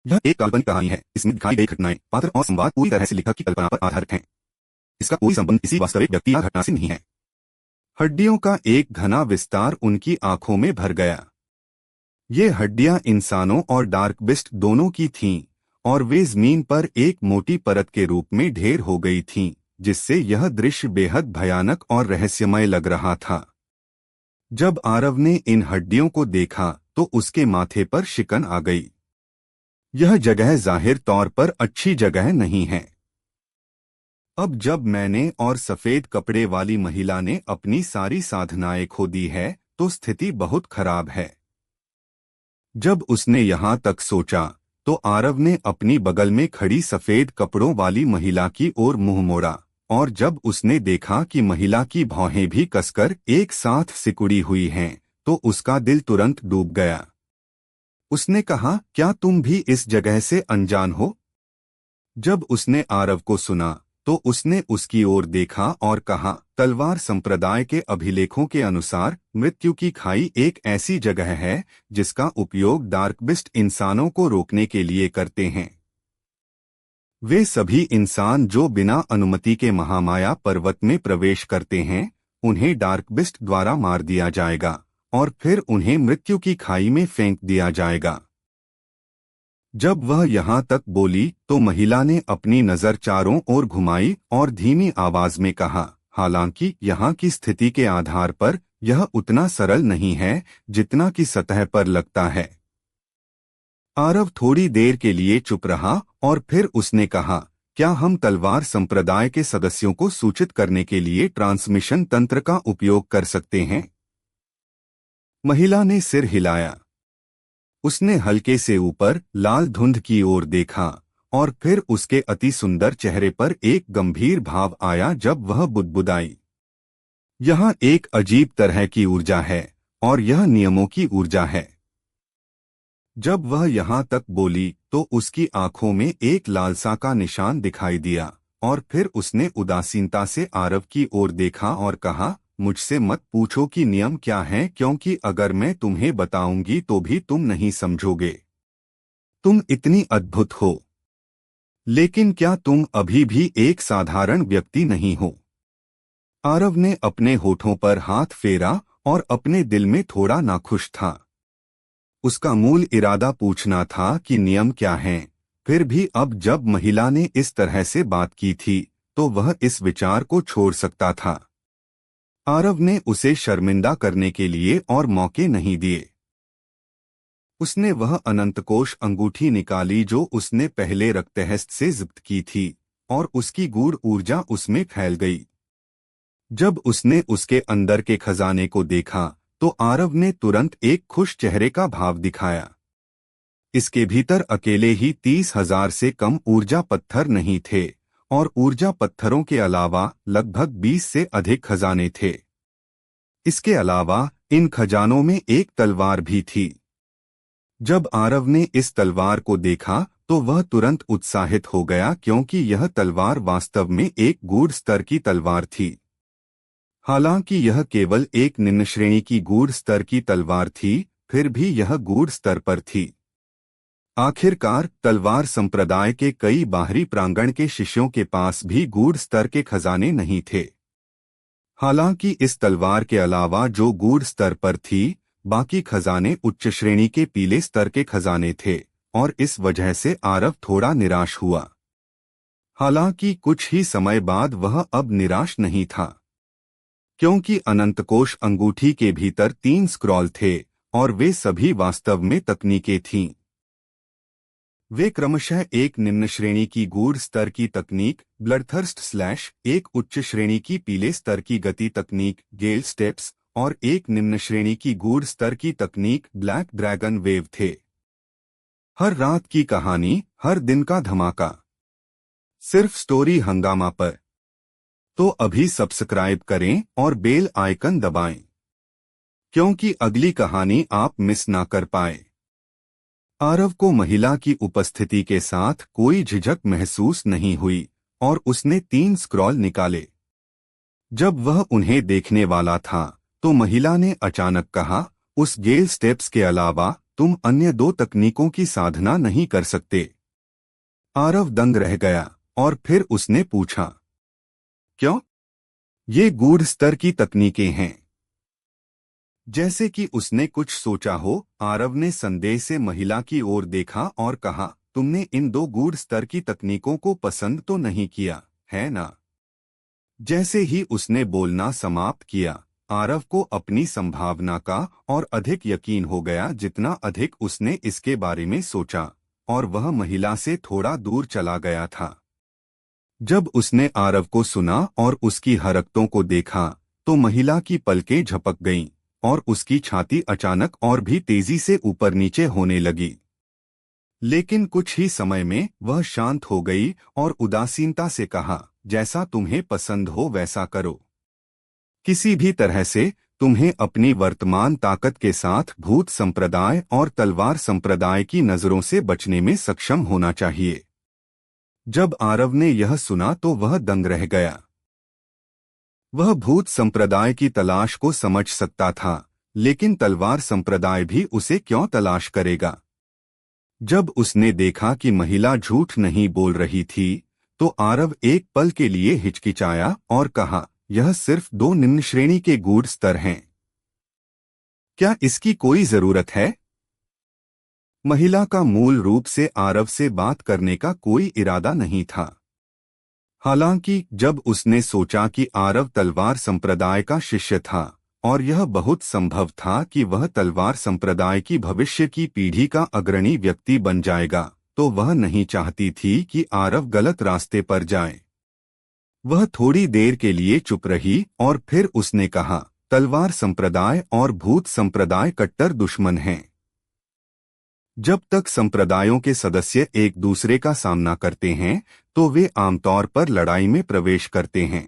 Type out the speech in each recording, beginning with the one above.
यह एक काल्पनिक कहानी है। इसमें दिखाई गई घटनाएं, पात्र और संवाद पूरी तरह से लेखक की कल्पना पर आधारित हैं। इसका कोई संबंध किसी वास्तविक व्यक्ति या घटना से नहीं है। हड्डियों का एक घना विस्तार उनकी आंखों में भर गया। ये हड्डियां इंसानों और डार्क बिस्ट दोनों की थीं, और वे जमीन पर एक मोटी परत के रूप में ढेर हो गई थीं, जिससे यह दृश्य बेहद भयानक और रहस्यमय लग रहा था। जब आरव ने इन हड्डियों को देखा तो उसके माथे पर शिकन आ गई। यह जगह जाहिर तौर पर अच्छी जगह नहीं है। अब जब मैंने और सफेद कपड़े वाली महिला ने अपनी सारी साधनाएं खो दी है तो स्थिति बहुत खराब है। जब उसने यहाँ तक सोचा तो आरव ने अपनी बगल में खड़ी सफेद कपड़ों वाली महिला की ओर मुंह मोड़ा, और जब उसने देखा कि महिला की भौहें भी कसकर एक साथ सिकुड़ी हुई हैं, तो उसका दिल तुरंत डूब गया। उसने कहा, क्या तुम भी इस जगह से अनजान हो? जब उसने आरव को सुना तो उसने उसकी ओर देखा और कहा, तलवार संप्रदाय के अभिलेखों के अनुसार मृत्यु की खाई एक ऐसी जगह है जिसका उपयोग डार्कबिस्ट इंसानों को रोकने के लिए करते हैं। वे सभी इंसान जो बिना अनुमति के महामाया पर्वत में प्रवेश करते हैं, उन्हें डार्कबिस्ट द्वारा मार दिया जाएगा और फिर उन्हें मृत्यु की खाई में फेंक दिया जाएगा। जब वह यहाँ तक बोली तो महिला ने अपनी नज़र चारों ओर घुमाई और धीमी आवाज में कहा, हालांकि यहाँ की स्थिति के आधार पर यह उतना सरल नहीं है जितना कि सतह पर लगता है। आरव थोड़ी देर के लिए चुप रहा और फिर उसने कहा, क्या हम तलवार संप्रदाय के सदस्यों को सूचित करने के लिए ट्रांसमिशन तंत्र का उपयोग कर सकते हैं? महिला ने सिर हिलाया। उसने हल्के से ऊपर लाल धुंध की ओर देखा और फिर उसके अति सुंदर चेहरे पर एक गंभीर भाव आया जब वह बुदबुदाई, यहाँ एक अजीब तरह की ऊर्जा है और यह नियमों की ऊर्जा है। जब वह यहाँ तक बोली तो उसकी आंखों में एक लालसा का निशान दिखाई दिया और फिर उसने उदासीनता से आरव की ओर देखा और कहा, मुझसे मत पूछो कि नियम क्या हैं, क्योंकि अगर मैं तुम्हें बताऊंगी तो भी तुम नहीं समझोगे। तुम इतनी अद्भुत हो, लेकिन क्या तुम अभी भी एक साधारण व्यक्ति नहीं हो? आरव ने अपने होठों पर हाथ फेरा और अपने दिल में थोड़ा नाखुश था। उसका मूल इरादा पूछना था कि नियम क्या हैं, फिर भी अब जब महिला ने इस तरह से बात की थी तो वह इस विचार को छोड़ सकता था। आरव ने उसे शर्मिंदा करने के लिए और मौके नहीं दिए। उसने वह अनंतकोश अंगूठी निकाली जो उसने पहले रक्तहस्त से जब्त की थी, और उसकी गूढ़ ऊर्जा उसमें फैल गई। जब उसने उसके अंदर के खजाने को देखा तो आरव ने तुरंत एक खुश चेहरे का भाव दिखाया। इसके भीतर अकेले ही 30,000 से कम ऊर्जा पत्थर नहीं थे, और ऊर्जा पत्थरों के अलावा लगभग 20 से अधिक खजाने थे। इसके अलावा इन खजानों में एक तलवार भी थी। जब आरव ने इस तलवार को देखा तो वह तुरंत उत्साहित हो गया, क्योंकि यह तलवार वास्तव में एक गूढ़ स्तर की तलवार थी। हालांकि यह केवल एक निम्न श्रेणी की गूढ़ स्तर की तलवार थी, फिर भी यह गूढ़ स्तर पर थी। आखिरकार तलवार संप्रदाय के कई बाहरी प्रांगण के शिष्यों के पास भी गूढ़ स्तर के खजाने नहीं थे। हालांकि इस तलवार के अलावा जो गूढ़ स्तर पर थी, बाकी खजाने उच्च श्रेणी के पीले स्तर के खजाने थे, और इस वजह से आरव थोड़ा निराश हुआ। हालांकि कुछ ही समय बाद वह अब निराश नहीं था, क्योंकि अनंतकोश अंगूठी के भीतर 3 स्क्रॉल थे और वे सभी वास्तव में तकनीकें थीं। वे क्रमशः एक निम्न श्रेणी की गूढ़ स्तर की तकनीक ब्लडथर्स्ट / एक उच्च श्रेणी की पीले स्तर की गति तकनीक गेल स्टेप्स और एक निम्न श्रेणी की गूढ़ स्तर की तकनीक ब्लैक ड्रैगन वेव थे। हर रात की कहानी, हर दिन का धमाका, सिर्फ स्टोरी हंगामा पर। तो अभी सब्सक्राइब करें और बेल आइकन दबाएं, क्योंकि अगली कहानी आप मिस ना कर पाए। आरव को महिला की उपस्थिति के साथ कोई झिझक महसूस नहीं हुई और उसने 3 स्क्रॉल निकाले। जब वह उन्हें देखने वाला था तो महिला ने अचानक कहा, उस गेल स्टेप्स के अलावा तुम अन्य दो तकनीकों की साधना नहीं कर सकते। आरव दंग रह गया और फिर उसने पूछा, क्यों? ये गूढ़ स्तर की तकनीकें हैं। जैसे कि उसने कुछ सोचा हो, आरव ने संदेह से महिला की ओर देखा और कहा, तुमने इन दो गूढ़ स्तर की तकनीकों को पसंद तो नहीं किया, है ना? जैसे ही उसने बोलना समाप्त किया, आरव को अपनी संभावना का और अधिक यकीन हो गया जितना अधिक उसने इसके बारे में सोचा, और वह महिला से थोड़ा दूर चला गया था। जब उसने आरव को सुना और उसकी हरकतों को देखा, तो महिला की पलकें झपक गईं और उसकी छाती अचानक और भी तेजी से ऊपर नीचे होने लगी। लेकिन कुछ ही समय में वह शांत हो गई और उदासीनता से कहा, जैसा तुम्हें पसंद हो वैसा करो। किसी भी तरह से तुम्हें अपनी वर्तमान ताकत के साथ भूत संप्रदाय और तलवार संप्रदाय की नजरों से बचने में सक्षम होना चाहिए। जब आरव ने यह सुना तो वह दंग रह गया। वह भूत संप्रदाय की तलाश को समझ सकता था, लेकिन तलवार संप्रदाय भी उसे क्यों तलाश करेगा? जब उसने देखा कि महिला झूठ नहीं बोल रही थी, तो आरव एक पल के लिए हिचकिचाया और कहा, यह सिर्फ दो निम्न श्रेणी के गूढ़ स्तर हैं। क्या इसकी कोई जरूरत है? महिला का मूल रूप से आरव से बात करने का कोई इरादा नहीं था। हालांकि जब उसने सोचा कि आरव तलवार संप्रदाय का शिष्य था और यह बहुत संभव था कि वह तलवार संप्रदाय की भविष्य की पीढ़ी का अग्रणी व्यक्ति बन जाएगा, तो वह नहीं चाहती थी कि आरव गलत रास्ते पर जाए। वह थोड़ी देर के लिए चुप रही और फिर उसने कहा, तलवार संप्रदाय और भूत संप्रदाय कट्टर दुश्मन हैं। जब तक संप्रदायों के सदस्य एक दूसरे का सामना करते हैं, तो वे आमतौर पर लड़ाई में प्रवेश करते हैं।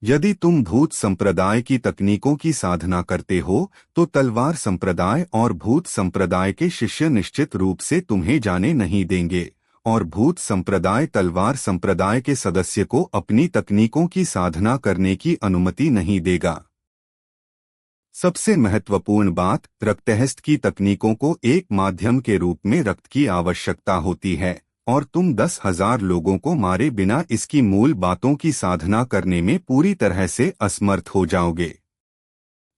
यदि तुम भूत संप्रदाय की तकनीकों की साधना करते हो, तो तलवार संप्रदाय और भूत संप्रदाय के शिष्य निश्चित रूप से तुम्हें जाने नहीं देंगे, और भूत संप्रदाय तलवार संप्रदाय के सदस्य को अपनी तकनीकों की साधना करने की अनुमति नहीं देगा। सबसे महत्वपूर्ण बात, रक्तहस्त की तकनीकों को एक माध्यम के रूप में रक्त की आवश्यकता होती है, और तुम 10,000 लोगों को मारे बिना इसकी मूल बातों की साधना करने में पूरी तरह से असमर्थ हो जाओगे।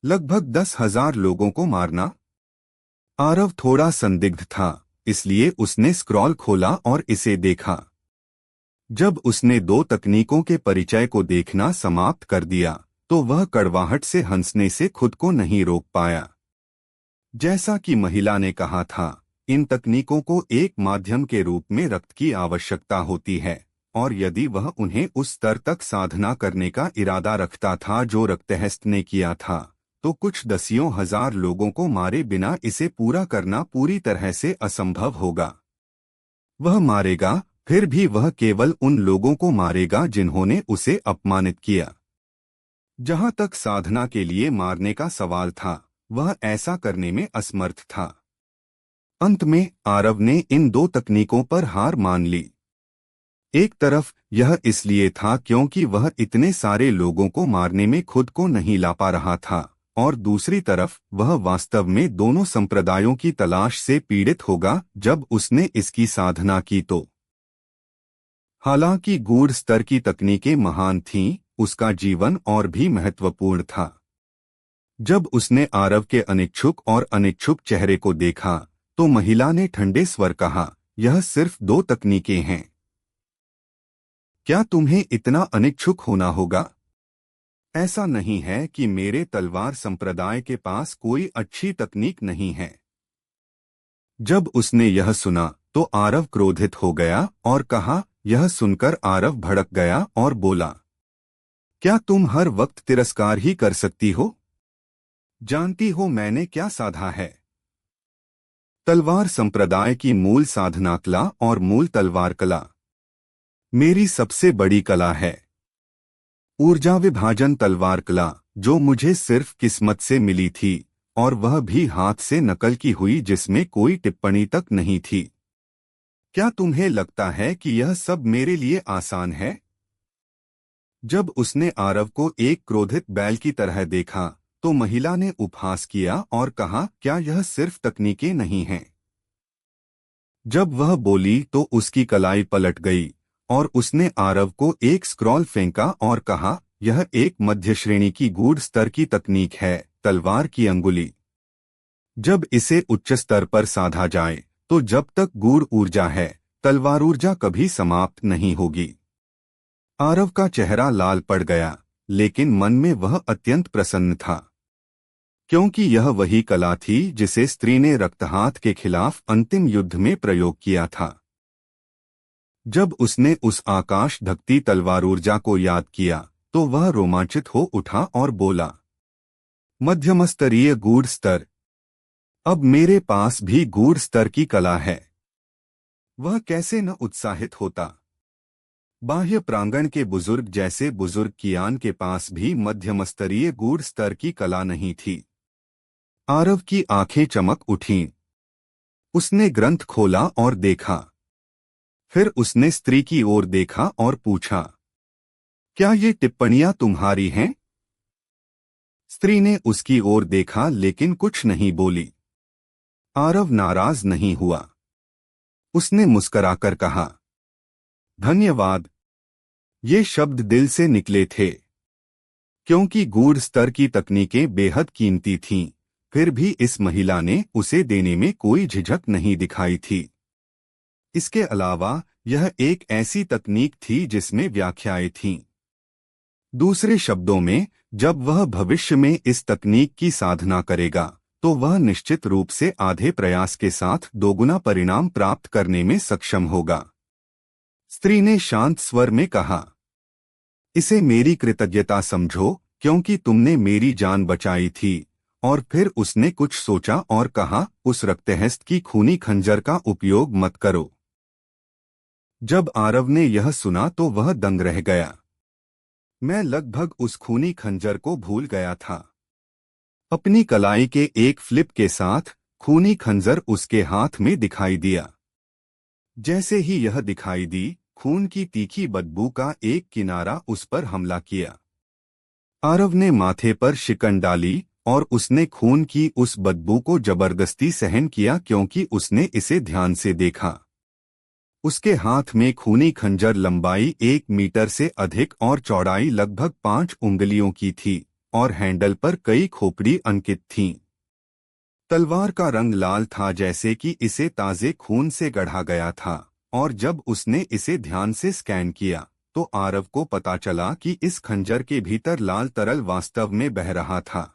लगभग 10,000 लोगों को मारना? आरव थोड़ा संदिग्ध था, इसलिए उसने स्क्रॉल खोला और इसे देखा। जब उसने दो तकनीकों के परिचय को देखना समाप्त कर दिया, तो वह कड़वाहट से हंसने से खुद को नहीं रोक पाया। जैसा कि महिला ने कहा था, इन तकनीकों को एक माध्यम के रूप में रक्त की आवश्यकता होती है, और यदि वह उन्हें उस स्तर तक साधना करने का इरादा रखता था जो रक्तहस्त ने किया था, तो कुछ दसियों हजार लोगों को मारे बिना इसे पूरा करना पूरी तरह से असंभव होगा। वह मारेगा, फिर भी वह केवल उन लोगों को मारेगा जिन्होंने उसे अपमानित किया। जहां तक साधना के लिए मारने का सवाल था, वह ऐसा करने में असमर्थ था। अंत में आरव ने इन दो तकनीकों पर हार मान ली। एक तरफ यह इसलिए था क्योंकि वह इतने सारे लोगों को मारने में खुद को नहीं ला पा रहा था, और दूसरी तरफ वह वास्तव में दोनों संप्रदायों की तलाश से पीड़ित होगा जब उसने इसकी साधना की तो। हालांकि गूढ़ स्तर की तकनीकें महान थीं, उसका जीवन और भी महत्वपूर्ण था। जब उसने आरव के अनिच्छुक और अनिच्छुक चेहरे को देखा, तो महिला ने ठंडे स्वर कहा, यह सिर्फ दो तकनीकें हैं। क्या तुम्हें इतना अनिच्छुक होना होगा? ऐसा नहीं है कि मेरे तलवार संप्रदाय के पास कोई अच्छी तकनीक नहीं है। जब उसने यह सुना, तो आरव क्रोधित हो गया और कहा, यह सुनकर आरव भड़क गया और बोला, क्या तुम हर वक्त तिरस्कार ही कर सकती हो? जानती हो मैंने क्या साधा है? तलवार संप्रदाय की मूल साधना कला और मूल तलवार कला मेरी सबसे बड़ी कला है। ऊर्जा विभाजन तलवार कला, जो मुझे सिर्फ किस्मत से मिली थी, और वह भी हाथ से नकल की हुई जिसमें कोई टिप्पणी तक नहीं थी। क्या तुम्हें लगता है कि यह सब मेरे लिए आसान है? जब उसने आरव को एक क्रोधित बैल की तरह देखा, तो महिला ने उपहास किया और कहा, क्या यह सिर्फ तकनीकें नहीं हैं? जब वह बोली तो उसकी कलाई पलट गई और उसने आरव को एक स्क्रॉल फेंका और कहा, यह एक मध्य श्रेणी की गूढ़ स्तर की तकनीक है, तलवार की अंगुली। जब इसे उच्च स्तर पर साधा जाए तो जब तक गूढ़ ऊर्जा है, तलवार ऊर्जा कभी समाप्त नहीं होगी। आरव का चेहरा लाल पड़ गया, लेकिन मन में वह अत्यंत प्रसन्न था, क्योंकि यह वही कला थी जिसे स्त्री ने रक्तहात के खिलाफ अंतिम युद्ध में प्रयोग किया था। जब उसने उस आकाश ढकती तलवार ऊर्जा को याद किया तो वह रोमांचित हो उठा और बोला, मध्यम स्तरीय गूढ़ स्तर, अब मेरे पास भी गूढ़ स्तर की कला है। वह कैसे न उत्साहित होता। बाह्य प्रांगण के बुजुर्ग जैसे बुजुर्ग कियान के पास भी मध्यम स्तरीय गूढ़ स्तर की कला नहीं थी। आरव की आंखें चमक उठीं। उसने ग्रंथ खोला और देखा। फिर उसने स्त्री की ओर देखा और पूछा, क्या ये टिप्पणियां तुम्हारी हैं? स्त्री ने उसकी ओर देखा लेकिन कुछ नहीं बोली। आरव नाराज नहीं हुआ। उसने मुस्कराकर कहा, धन्यवाद। ये शब्द दिल से निकले थे, क्योंकि गूढ़ स्तर की तकनीकें बेहद कीमती थीं, फिर भी इस महिला ने उसे देने में कोई झिझक नहीं दिखाई थी। इसके अलावा यह एक ऐसी तकनीक थी जिसमें व्याख्याएं थीं। दूसरे शब्दों में, जब वह भविष्य में इस तकनीक की साधना करेगा तो वह निश्चित रूप से आधे प्रयास के साथ दोगुना परिणाम प्राप्त करने में सक्षम होगा। स्त्री ने शांत स्वर में कहा, इसे मेरी कृतज्ञता समझो, क्योंकि तुमने मेरी जान बचाई थी। और फिर उसने कुछ सोचा और कहा, उस रक्तहस्त की खूनी खंजर का उपयोग मत करो। जब आरव ने यह सुना तो वह दंग रह गया। मैं लगभग उस खूनी खंजर को भूल गया था। अपनी कलाई के एक फ्लिप के साथ खूनी खंजर उसके हाथ में दिखाई दिया। जैसे ही यह दिखाई दी, खून की तीखी बदबू का एक किनारा उस पर हमला किया। आरव ने माथे पर शिकन डाली और उसने खून की उस बदबू को जबरदस्ती सहन किया, क्योंकि उसने इसे ध्यान से देखा। उसके हाथ में खूनी खंजर लंबाई 1 मीटर से अधिक और चौड़ाई लगभग 5 उंगलियों की थी और हैंडल पर कई खोपड़ी अंकित थीं। तलवार का रंग लाल था, जैसे कि इसे ताजे खून से गढ़ा गया था, और जब उसने इसे ध्यान से स्कैन किया तो आरव को पता चला कि इस खंजर के भीतर लाल तरल वास्तव में बह रहा था।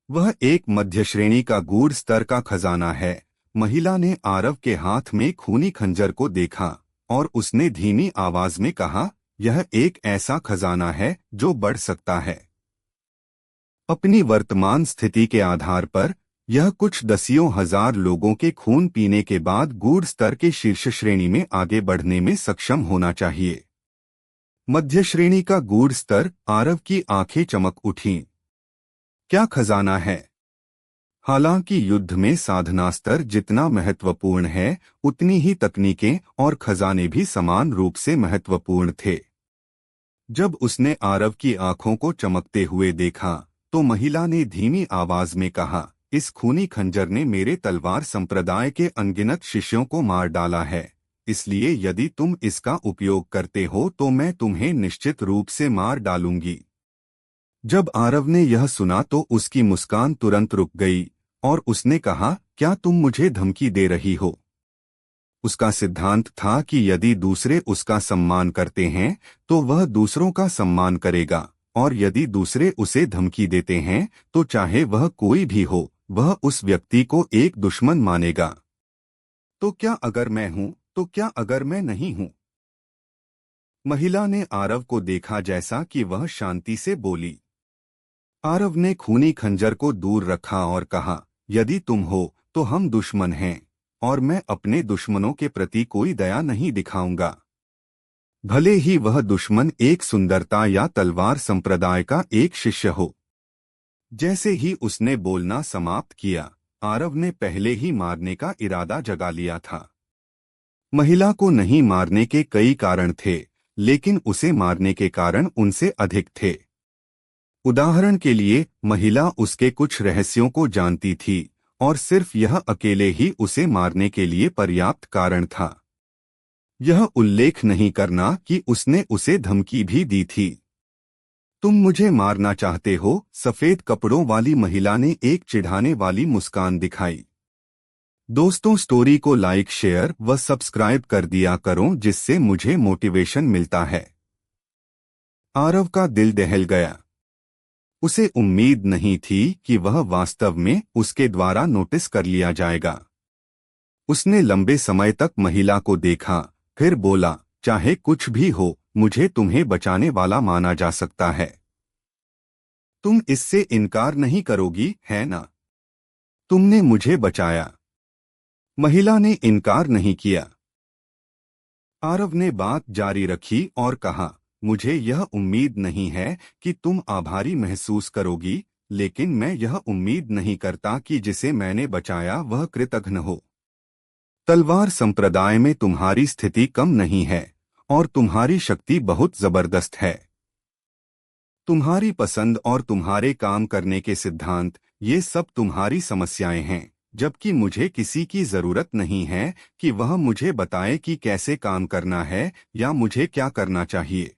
वह एक मध्य श्रेणी का गूढ़ स्तर का खजाना है। महिला ने आरव के हाथ में खूनी खंजर को देखा और उसने धीमी आवाज में कहा, यह एक ऐसा खजाना है जो बढ़ सकता है। अपनी वर्तमान स्थिति के आधार पर यह कुछ दसियों हजार लोगों के खून पीने के बाद गूढ़ स्तर के शीर्ष श्रेणी में आगे बढ़ने में सक्षम होना चाहिए। मध्य श्रेणी का गूढ़ स्तर। आरव की आंखें चमक उठीं। क्या खजाना है? हालांकि युद्ध में साधना स्तर जितना महत्वपूर्ण है, उतनी ही तकनीकें और खजाने भी समान रूप से महत्वपूर्ण थे। जब उसने आरव की आंखों को चमकते हुए देखा तो महिला ने धीमी आवाज में कहा, इस खूनी खंजर ने मेरे तलवार संप्रदाय के अनगिनत शिष्यों को मार डाला है, इसलिए यदि तुम इसका उपयोग करते हो तो मैं तुम्हें निश्चित रूप से मार डालूंगी। जब आरव ने यह सुना तो उसकी मुस्कान तुरंत रुक गई और उसने कहा, क्या तुम मुझे धमकी दे रही हो? उसका सिद्धांत था कि यदि दूसरे उसका सम्मान करते हैं तो वह दूसरों का सम्मान करेगा, और यदि दूसरे उसे धमकी देते हैं तो चाहे वह कोई भी हो, वह उस व्यक्ति को एक दुश्मन मानेगा। तो क्या अगर मैं हूं? तो क्या अगर मैं नहीं हूं? महिला ने आरव को देखा जैसा कि वह शांति से बोली। आरव ने खूनी खंजर को दूर रखा और कहा, यदि तुम हो तो हम दुश्मन हैं, और मैं अपने दुश्मनों के प्रति कोई दया नहीं दिखाऊंगा, भले ही वह दुश्मन एक सुंदरता या तलवार संप्रदाय का एक शिष्य हो। जैसे ही उसने बोलना समाप्त किया, आरव ने पहले ही मारने का इरादा जगा लिया था। महिला को नहीं मारने के कई कारण थे, लेकिन उसे मारने के कारण उनसे अधिक थे। उदाहरण के लिए, महिला उसके कुछ रहस्यों को जानती थी और सिर्फ यह अकेले ही उसे मारने के लिए पर्याप्त कारण था। यह उल्लेख नहीं करना कि उसने उसे धमकी भी दी थी। तुम मुझे मारना चाहते हो? सफेद कपड़ों वाली महिला ने एक चिढ़ाने वाली मुस्कान दिखाई। दोस्तों, स्टोरी को लाइक, शेयर व सब्सक्राइब कर दिया करो जिससे मुझे मोटिवेशन मिलता है। आरव का दिल दहल गया। उसे उम्मीद नहीं थी कि वह वास्तव में उसके द्वारा नोटिस कर लिया जाएगा। उसने लंबे समय तक महिला को देखा, फिर बोला, चाहे कुछ भी हो, मुझे तुम्हें बचाने वाला माना जा सकता है। तुम इससे इनकार नहीं करोगी, है ना? तुमने मुझे बचाया। महिला ने इनकार नहीं किया। आरव ने बात जारी रखी और कहा, मुझे यह उम्मीद नहीं है कि तुम आभारी महसूस करोगी, लेकिन मैं यह उम्मीद नहीं करता कि जिसे मैंने बचाया वह कृतघ्न हो। तलवार संप्रदाय में तुम्हारी स्थिति कम नहीं है और तुम्हारी शक्ति बहुत जबरदस्त है। तुम्हारी पसंद और तुम्हारे काम करने के सिद्धांत, ये सब तुम्हारी समस्याएं हैं, जबकि मुझे किसी की जरूरत नहीं है कि वह मुझे बताए कि कैसे काम करना है या मुझे क्या करना चाहिए।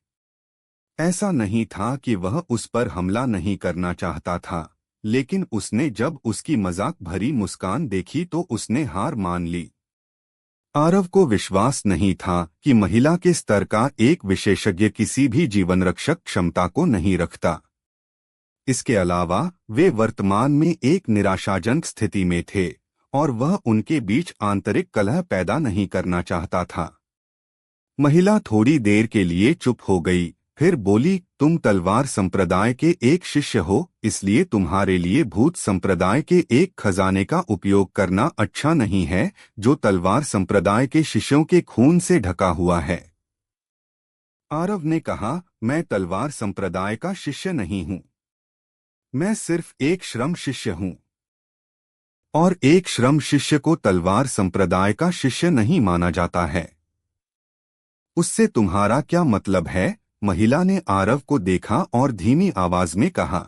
ऐसा नहीं था कि वह उस पर हमला नहीं करना चाहता था, लेकिन उसने जब उसकी मजाक भरी मुस्कान देखी तो उसने हार मान ली। आरव को विश्वास नहीं था कि महिला के स्तर का एक विशेषज्ञ किसी भी जीवन रक्षक क्षमता को नहीं रखता। इसके अलावा वे वर्तमान में एक निराशाजनक स्थिति में थे और वह उनके बीच आंतरिक कलह पैदा नहीं करना चाहता था। महिला थोड़ी देर के लिए चुप हो गई, फिर बोली, तुम तलवार संप्रदाय के एक शिष्य हो, इसलिए तुम्हारे लिए भूत संप्रदाय के एक खजाने का उपयोग करना अच्छा नहीं है जो तलवार संप्रदाय के शिष्यों के खून से ढका हुआ है। आरव ने कहा, मैं तलवार संप्रदाय का शिष्य नहीं हूं। मैं सिर्फ एक श्रम शिष्य हूं। और एक श्रम शिष्य को तलवार संप्रदाय का शिष्य नहीं माना जाता है। उससे तुम्हारा क्या मतलब है? महिला ने आरव को देखा और धीमी आवाज में कहा।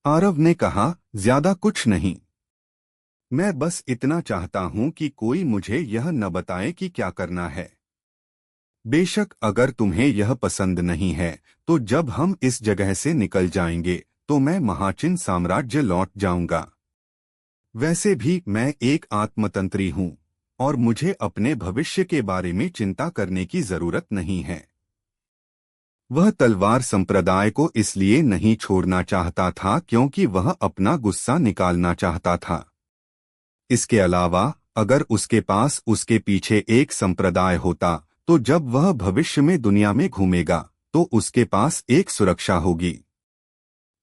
आरव ने कहा, ज्यादा कुछ नहीं। मैं बस इतना चाहता हूं कि कोई मुझे यह न बताए कि क्या करना है। बेशक अगर तुम्हें यह पसंद नहीं है तो जब हम इस जगह से निकल जाएंगे तो मैं महाचिन साम्राज्य लौट जाऊंगा। वैसे भी मैं एक आत्मतंत्री हूं और मुझे अपने भविष्य के बारे में चिंता करने की जरूरत नहीं है। वह तलवार संप्रदाय को इसलिए नहीं छोड़ना चाहता था क्योंकि वह अपना गुस्सा निकालना चाहता था। इसके अलावा अगर उसके पास उसके पीछे एक संप्रदाय होता तो जब वह भविष्य में दुनिया में घूमेगा तो उसके पास एक सुरक्षा होगी।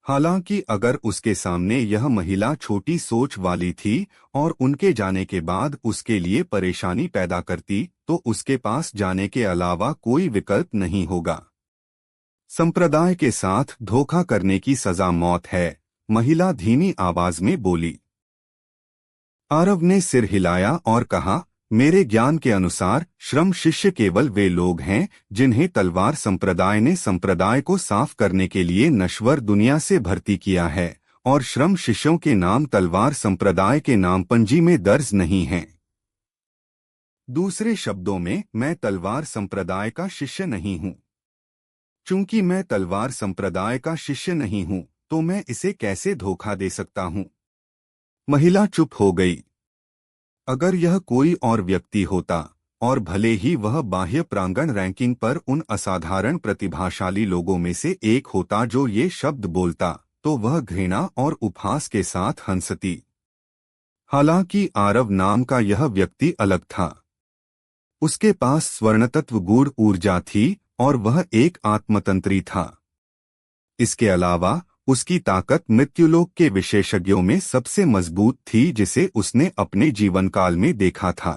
हालांकि अगर उसके सामने यह महिला छोटी सोच वाली थी और उनके जाने के बाद उसके लिए परेशानी पैदा करती तो उसके पास जाने के अलावा कोई विकल्प नहीं होगा। संप्रदाय के साथ धोखा करने की सजा मौत है, महिला धीमी आवाज में बोली। आरव ने सिर हिलाया और कहा, मेरे ज्ञान के अनुसार श्रम शिष्य केवल वे लोग हैं जिन्हें तलवार संप्रदाय ने संप्रदाय को साफ करने के लिए नश्वर दुनिया से भर्ती किया है और श्रम शिष्यों के नाम तलवार संप्रदाय के नाम पंजी में दर्ज नहीं हैं। दूसरे शब्दों में, मैं तलवार संप्रदाय का शिष्य नहीं हूं। चूंकि मैं तलवार संप्रदाय का शिष्य नहीं हूं तो मैं इसे कैसे धोखा दे सकता हूं? महिला चुप हो गई। अगर यह कोई और व्यक्ति होता और भले ही वह बाह्य प्रांगण रैंकिंग पर उन असाधारण प्रतिभाशाली लोगों में से एक होता जो ये शब्द बोलता, तो वह घृणा और उपहास के साथ हंसती। हालांकि आरव नाम का यह व्यक्ति अलग था। उसके पास स्वर्णतत्व गूढ़ ऊर्जा थी और वह एक आत्मतंत्री था। इसके अलावा उसकी ताकत मृत्युलोक के विशेषज्ञों में सबसे मजबूत थी जिसे उसने अपने जीवन काल में देखा था।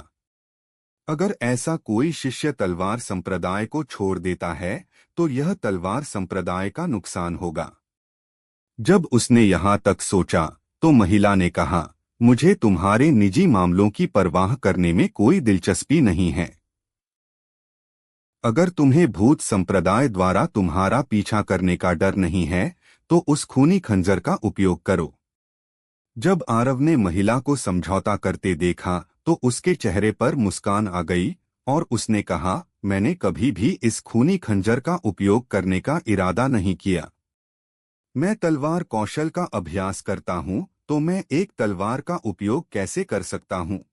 अगर ऐसा कोई शिष्य तलवार संप्रदाय को छोड़ देता है तो यह तलवार संप्रदाय का नुकसान होगा। जब उसने यहाँ तक सोचा तो महिला ने कहा, मुझे तुम्हारे निजी मामलों की परवाह करने में कोई दिलचस्पी नहीं है। अगर तुम्हें भूत संप्रदाय द्वारा तुम्हारा पीछा करने का डर नहीं है तो उस खूनी खंजर का उपयोग करो। जब आरव ने महिला को समझौता करते देखा तो उसके चेहरे पर मुस्कान आ गई और उसने कहा, मैंने कभी भी इस खूनी खंजर का उपयोग करने का इरादा नहीं किया। मैं तलवार कौशल का अभ्यास करता हूँ, तो मैं एक तलवार का उपयोग कैसे कर सकता हूँ?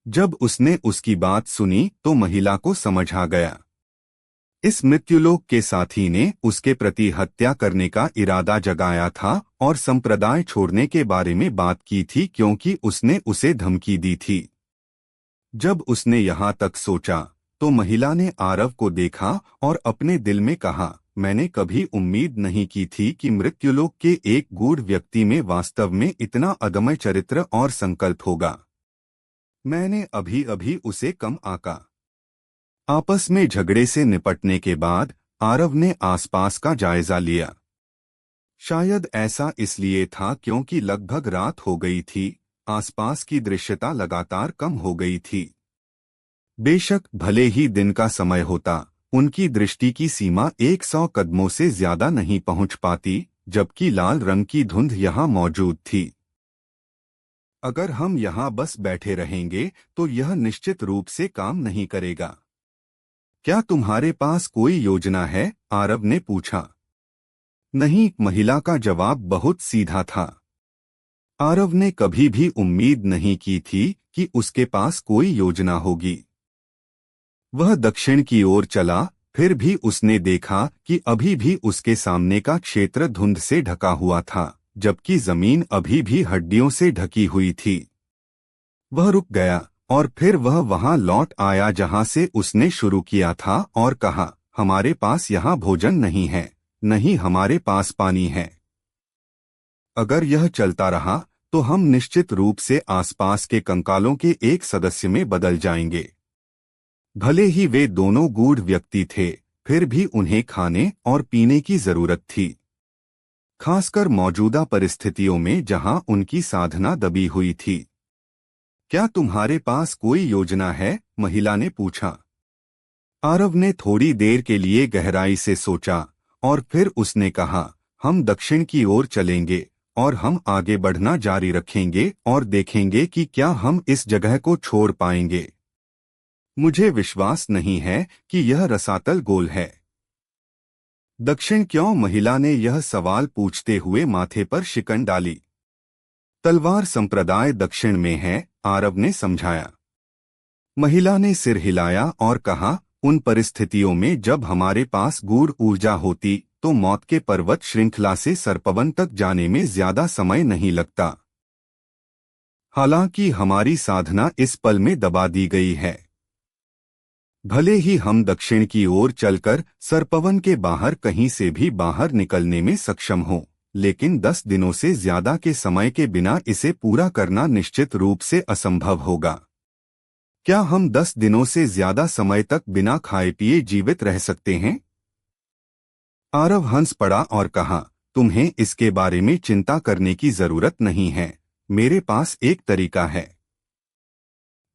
जब उसने उसकी बात सुनी तो महिला को समझ आ गया। इस मृत्युलोक के साथी ने उसके प्रति हत्या करने का इरादा जगाया था और संप्रदाय छोड़ने के बारे में बात की थी क्योंकि उसने उसे धमकी दी थी। जब उसने यहाँ तक सोचा तो महिला ने आरव को देखा और अपने दिल में कहा, मैंने कभी उम्मीद नहीं की थी कि मृत्युलोक के एक गूढ़ व्यक्ति में वास्तव में इतना अदम्य चरित्र और संकल्प होगा। मैंने अभी अभी उसे कम आंका। आपस में झगड़े से निपटने के बाद आरव ने आसपास का जायजा लिया। शायद ऐसा इसलिए था क्योंकि लगभग रात हो गई थी, आसपास की दृश्यता लगातार कम हो गई थी। बेशक भले ही दिन का समय होता, उनकी दृष्टि की सीमा 100 कदमों से ज्यादा नहीं पहुंच पाती, जबकि लाल रंग की धुंध यहाँ मौजूद थी। अगर हम यहाँ बस बैठे रहेंगे तो यह निश्चित रूप से काम नहीं करेगा। क्या तुम्हारे पास कोई योजना है? आरव ने पूछा। नहीं, महिला का जवाब बहुत सीधा था। आरव ने कभी भी उम्मीद नहीं की थी कि उसके पास कोई योजना होगी। वह दक्षिण की ओर चला, फिर भी उसने देखा कि अभी भी उसके सामने का क्षेत्र धुंध से ढका हुआ था, जबकि जमीन अभी भी हड्डियों से ढकी हुई थी। वह रुक गया और फिर वह वहां लौट आया जहां से उसने शुरू किया था और कहा, हमारे पास यहाँ भोजन नहीं है, नहीं हमारे पास पानी है। अगर यह चलता रहा तो हम निश्चित रूप से आसपास के कंकालों के एक सदस्य में बदल जाएंगे। भले ही वे दोनों गूढ़ व्यक्ति थे, फिर भी उन्हें खाने और पीने की जरूरत थी, खासकर मौजूदा परिस्थितियों में जहां उनकी साधना दबी हुई थी। क्या तुम्हारे पास कोई योजना है? महिला ने पूछा। आरव ने थोड़ी देर के लिए गहराई से सोचा और फिर उसने कहा, हम दक्षिण की ओर चलेंगे और हम आगे बढ़ना जारी रखेंगे और देखेंगे कि क्या हम इस जगह को छोड़ पाएंगे। मुझे विश्वास नहीं है कि यह रसातल गोल है। दक्षिण क्यों? महिला ने यह सवाल पूछते हुए माथे पर शिकन डाली। तलवार संप्रदाय दक्षिण में है, आरव ने समझाया। महिला ने सिर हिलाया और कहा, उन परिस्थितियों में जब हमारे पास गूढ़ ऊर्जा होती तो मौत के पर्वत श्रृंखला से सरपवन तक जाने में ज्यादा समय नहीं लगता। हालांकि हमारी साधना इस पल में दबा दी गई है। भले ही हम दक्षिण की ओर चलकर सरपवन के बाहर कहीं से भी बाहर निकलने में सक्षम हों, लेकिन 10 दिनों से ज्यादा के समय के बिना इसे पूरा करना निश्चित रूप से असंभव होगा। क्या हम 10 दिनों से ज्यादा समय तक बिना खाए पिए जीवित रह सकते हैं? आरव हंस पड़ा और कहा, तुम्हें इसके बारे में चिंता करने की जरूरत नहीं है, मेरे पास एक तरीका है।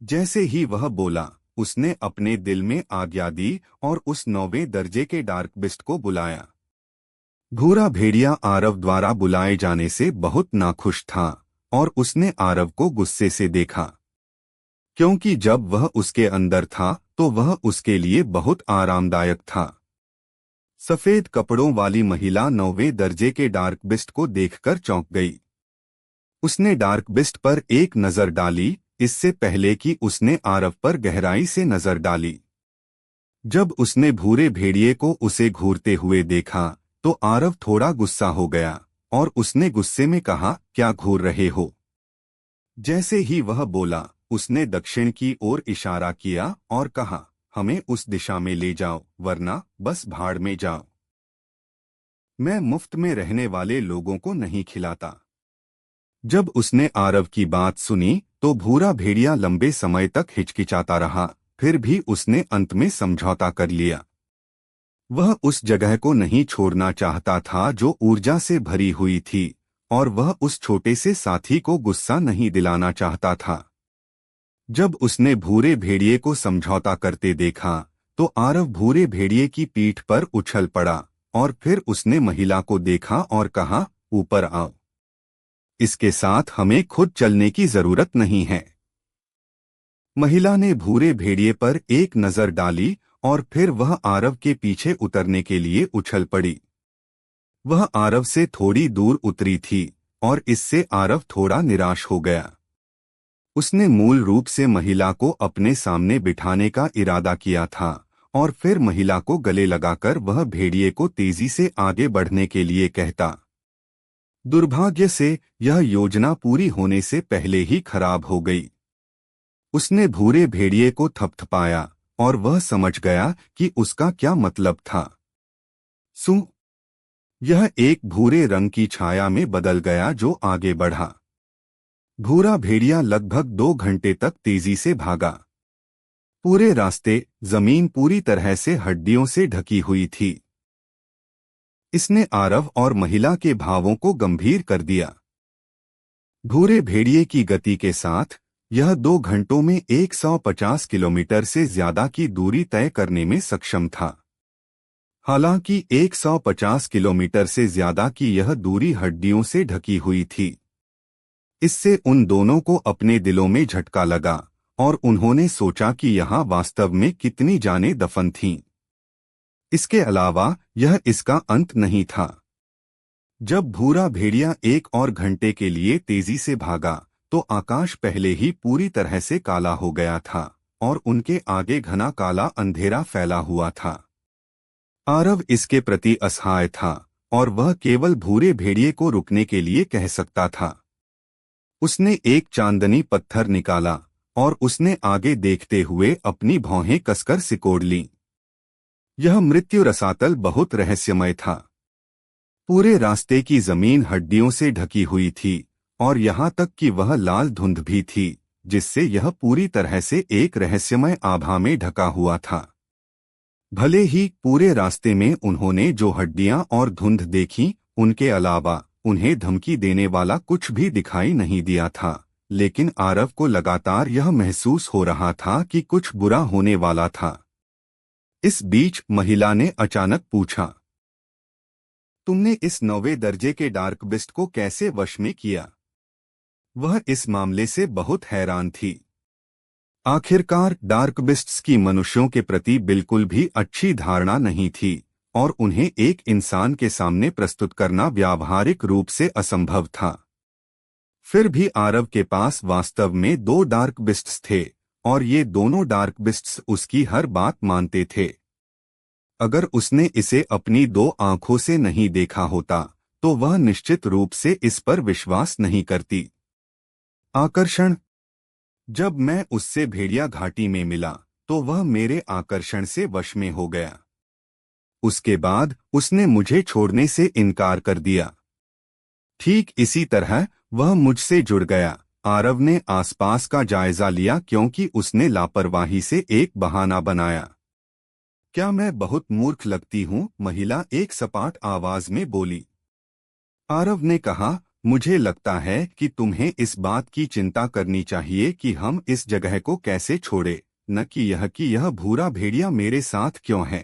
जैसे ही वह बोला, उसने अपने दिल में आज्ञा दी और उस 9वें दर्जे के डार्क बिस्ट को बुलाया। भूरा भेड़िया आरव द्वारा बुलाए जाने से बहुत नाखुश था और उसने आरव को गुस्से से देखा, क्योंकि जब वह उसके अंदर था तो वह उसके लिए बहुत आरामदायक था। सफेद कपड़ों वाली महिला 9वें दर्जे के डार्क बिस्ट को देखकर चौंक गई। उसने डार्क बिस्ट पर एक नजर डाली, इससे पहले कि उसने आरव पर गहराई से नजर डाली। जब उसने भूरे भेड़िए को उसे घूरते हुए देखा तो आरव थोड़ा गुस्सा हो गया और उसने गुस्से में कहा, क्या घूर रहे हो? जैसे ही वह बोला, उसने दक्षिण की ओर इशारा किया और कहा, हमें उस दिशा में ले जाओ, वरना बस भाड़ में जाओ। मैं मुफ्त में रहने वाले लोगों को नहीं खिलाता। जब उसने आरव की बात सुनी तो भूरा भेड़िया लंबे समय तक हिचकिचाता रहा, फिर भी उसने अंत में समझौता कर लिया। वह उस जगह को नहीं छोड़ना चाहता था जो ऊर्जा से भरी हुई थी, और वह उस छोटे से साथी को गुस्सा नहीं दिलाना चाहता था। जब उसने भूरे भेड़िए को समझौता करते देखा तो आरव भूरे भेड़िए की पीठ पर उछल पड़ा और फिर उसने महिला को देखा और कहा, ऊपर आओ। इसके साथ हमें खुद चलने की जरूरत नहीं है। महिला ने भूरे भेड़िए पर एक नजर डाली और फिर वह आरव के पीछे उतरने के लिए उछल पड़ी। वह आरव से थोड़ी दूर उतरी थी और इससे आरव थोड़ा निराश हो गया। उसने मूल रूप से महिला को अपने सामने बिठाने का इरादा किया था और फिर महिला को गले लगाकर वह भेड़िए को तेजी से आगे बढ़ने के लिए कहता। दुर्भाग्य से यह योजना पूरी होने से पहले ही खराब हो गई। उसने भूरे भेड़िए को थपथपाया और वह समझ गया कि उसका क्या मतलब था। सु यह एक भूरे रंग की छाया में बदल गया जो आगे बढ़ा। भूरा भेड़िया लगभग 2 घंटे तक तेजी से भागा। पूरे रास्ते जमीन पूरी तरह से हड्डियों से ढकी हुई थी। इसने आरव और महिला के भावों को गंभीर कर दिया। भूरे भेड़िए की गति के साथ यह 2 घंटों में 150 किलोमीटर से ज्यादा की दूरी तय करने में सक्षम था। हालांकि 150 किलोमीटर से ज्यादा की यह दूरी हड्डियों से ढकी हुई थी। इससे उन दोनों को अपने दिलों में झटका लगा और उन्होंने सोचा कि यहाँ वास्तव में कितनी जानें दफन थीं। इसके अलावा यह इसका अंत नहीं था। जब भूरा भेड़िया 1 और घंटे के लिए तेजी से भागा तो आकाश पहले ही पूरी तरह से काला हो गया था और उनके आगे घना काला अंधेरा फैला हुआ था। आरव इसके प्रति असहाय था और वह केवल भूरे भेड़िए को रुकने के लिए कह सकता था। उसने एक चांदनी पत्थर निकाला और उसने आगे देखते हुए अपनी भौहें कसकर सिकोड़ लीं। यह मृत्यु रसातल बहुत रहस्यमय था। पूरे रास्ते की जमीन हड्डियों से ढकी हुई थी और यहाँ तक कि वह लाल धुंध भी थी, जिससे यह पूरी तरह से एक रहस्यमय आभा में ढका हुआ था। भले ही पूरे रास्ते में उन्होंने जो हड्डियां और धुंध देखी, उनके अलावा उन्हें धमकी देने वाला कुछ भी दिखाई नहीं दिया था, लेकिन आरव को लगातार यह महसूस हो रहा था कि कुछ बुरा होने वाला था। इस बीच महिला ने अचानक पूछा, तुमने इस 9वें दर्जे के डार्क बिस्ट को कैसे वश में किया? वह इस मामले से बहुत हैरान थी। आखिरकार डार्क बिस्ट्स की मनुष्यों के प्रति बिल्कुल भी अच्छी धारणा नहीं थी और उन्हें एक इंसान के सामने प्रस्तुत करना व्यावहारिक रूप से असंभव था। फिर भी आरव के पास वास्तव में 2 डार्क बिस्ट्स थे और ये दोनों डार्क बिस्ट्स उसकी हर बात मानते थे। अगर उसने इसे अपनी 2 आंखों से नहीं देखा होता तो वह निश्चित रूप से इस पर विश्वास नहीं करती। आकर्षण। जब मैं उससे भेड़िया घाटी में मिला तो वह मेरे आकर्षण से वश में हो गया। उसके बाद उसने मुझे छोड़ने से इनकार कर दिया। ठीक इसी तरह वह मुझसे जुड़ गया। आरव ने आसपास का जायजा लिया क्योंकि उसने लापरवाही से एक बहाना बनाया। क्या मैं बहुत मूर्ख लगती हूँ? महिला एक सपाट आवाज में बोली। आरव ने कहा, मुझे लगता है कि तुम्हें इस बात की चिंता करनी चाहिए कि हम इस जगह को कैसे छोड़े, न कि यह भूरा भेड़िया मेरे साथ क्यों है।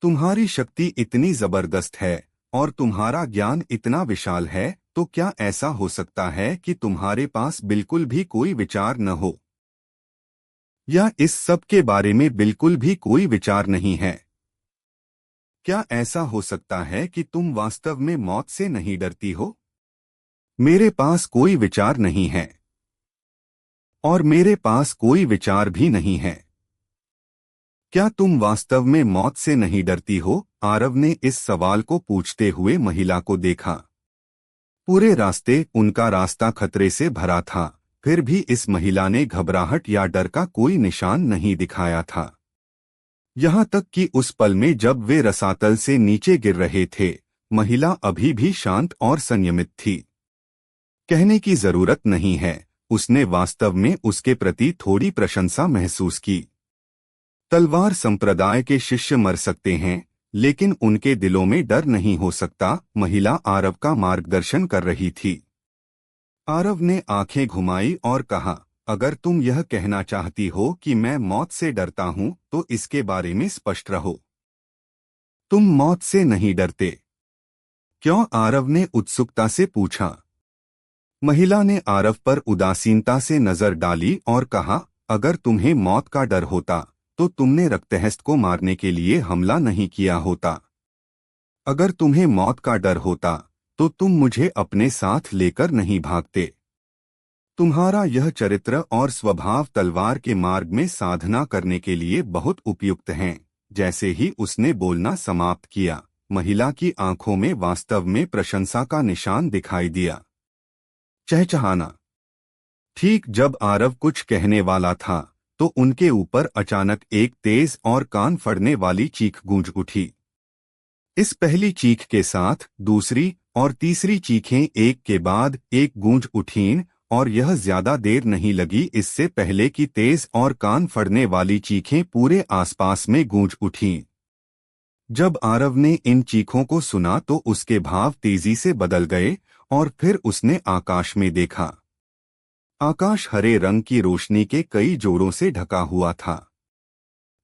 तुम्हारी शक्ति इतनी जबरदस्त है और तुम्हारा ज्ञान इतना विशाल है, तो क्या ऐसा हो सकता है कि तुम्हारे पास बिल्कुल भी कोई विचार न हो? या इस सब के बारे में बिल्कुल भी कोई विचार नहीं है? क्या ऐसा हो सकता है कि तुम वास्तव में मौत से नहीं डरती हो? मेरे पास कोई विचार नहीं है और मेरे पास कोई विचार भी नहीं है। क्या तुम वास्तव में मौत से नहीं डरती हो? आरव ने इस सवाल को पूछते हुए महिला को देखा। पूरे रास्ते उनका रास्ता खतरे से भरा था, फिर भी इस महिला ने घबराहट या डर का कोई निशान नहीं दिखाया था। यहाँ तक कि उस पल में जब वे रसातल से नीचे गिर रहे थे, महिला अभी भी शांत और संयमित थी। कहने की जरूरत नहीं है, उसने वास्तव में उसके प्रति थोड़ी प्रशंसा महसूस की। तलवार संप्रदाय के शिष्य मर सकते हैं, लेकिन उनके दिलों में डर नहीं हो सकता। महिला आरव का मार्गदर्शन कर रही थी। आरव ने आंखें घुमाई और कहा, अगर तुम यह कहना चाहती हो कि मैं मौत से डरता हूं, तो इसके बारे में स्पष्ट रहो। तुम मौत से नहीं डरते क्यों? आरव ने उत्सुकता से पूछा। महिला ने आरव पर उदासीनता से नजर डाली और कहा, अगर तुम्हें मौत का डर होता तो तुमने रक्तहस्त को मारने के लिए हमला नहीं किया होता। अगर तुम्हें मौत का डर होता तो तुम मुझे अपने साथ लेकर नहीं भागते। तुम्हारा यह चरित्र और स्वभाव तलवार के मार्ग में साधना करने के लिए बहुत उपयुक्त हैं। जैसे ही उसने बोलना समाप्त किया, महिला की आंखों में वास्तव में प्रशंसा का निशान दिखाई दिया। चहचहाना। ठीक जब आरव कुछ कहने वाला था तो उनके ऊपर अचानक एक तेज और कान फाड़ने वाली चीख गूंज उठी। इस पहली चीख के साथ दूसरी और तीसरी चीखें एक के बाद एक गूंज उठीं और यह ज्यादा देर नहीं लगी इससे पहले कि तेज और कान फाड़ने वाली चीखें पूरे आसपास में गूंज उठीं। जब आरव ने इन चीखों को सुना तो उसके भाव तेजी से बदल गए और फिर उसने आकाश में देखा। आकाश हरे रंग की रोशनी के कई जोड़ों से ढका हुआ था।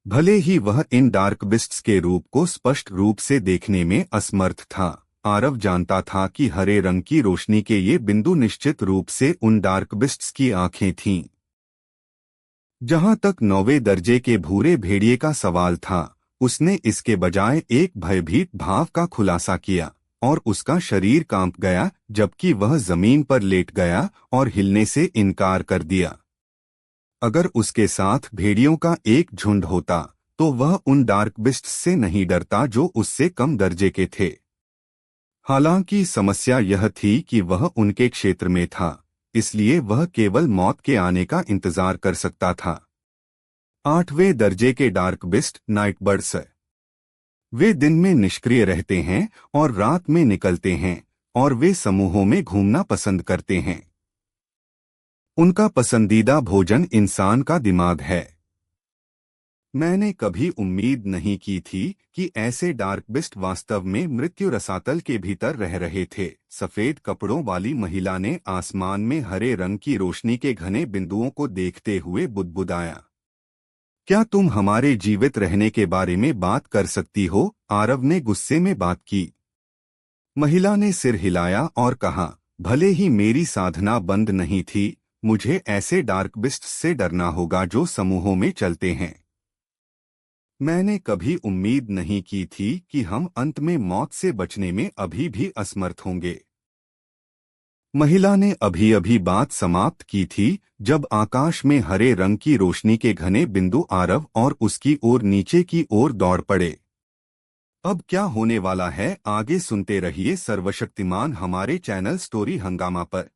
भले ही वह इन डार्क बिस्ट्स के रूप को स्पष्ट रूप से देखने में असमर्थ था, आरव जानता था कि हरे रंग की रोशनी के ये बिंदु निश्चित रूप से उन डार्क बिस्ट्स की आंखें थीं। जहां तक 9वें दर्जे के भूरे भेड़िए का सवाल था, उसने इसके बजाय एक भयभीत भाव का खुलासा किया और उसका शरीर कांप गया जबकि वह जमीन पर लेट गया और हिलने से इनकार कर दिया। अगर उसके साथ भेड़ियों का एक झुंड होता तो वह उन डार्क बिस्ट्स से नहीं डरता जो उससे कम दर्जे के थे। हालांकि समस्या यह थी कि वह उनके क्षेत्र में था, इसलिए वह केवल मौत के आने का इंतजार कर सकता था। 8वें दर्जे के डार्क बिस्ट नाइट बर्ड्स। वे दिन में निष्क्रिय रहते हैं और रात में निकलते हैं और वे समूहों में घूमना पसंद करते हैं। उनका पसंदीदा भोजन इंसान का दिमाग है। मैंने कभी उम्मीद नहीं की थी कि ऐसे डार्क बिस्ट वास्तव में मृत्यु रसातल के भीतर रह रहे थे। सफेद कपड़ों वाली महिला ने आसमान में हरे रंग की रोशनी के घने बिंदुओं को देखते हुए बुदबुदाया। क्या तुम हमारे जीवित रहने के बारे में बात कर सकती हो? आरव ने गुस्से में बात की। महिला ने सिर हिलाया और कहा, भले ही मेरी साधना बंद नहीं थी, मुझे ऐसे डार्क बिस्ट से डरना होगा जो समूहों में चलते हैं। मैंने कभी उम्मीद नहीं की थी कि हम अंत में मौत से बचने में अभी भी असमर्थ होंगे। महिला ने अभी अभी बात समाप्त की थी जब आकाश में हरे रंग की रोशनी के घने बिंदु आरव और उसकी ओर नीचे की ओर दौड़ पड़े। अब क्या होने वाला है आगे सुनते रहिए सर्वशक्तिमान हमारे चैनल स्टोरी हंगामा पर।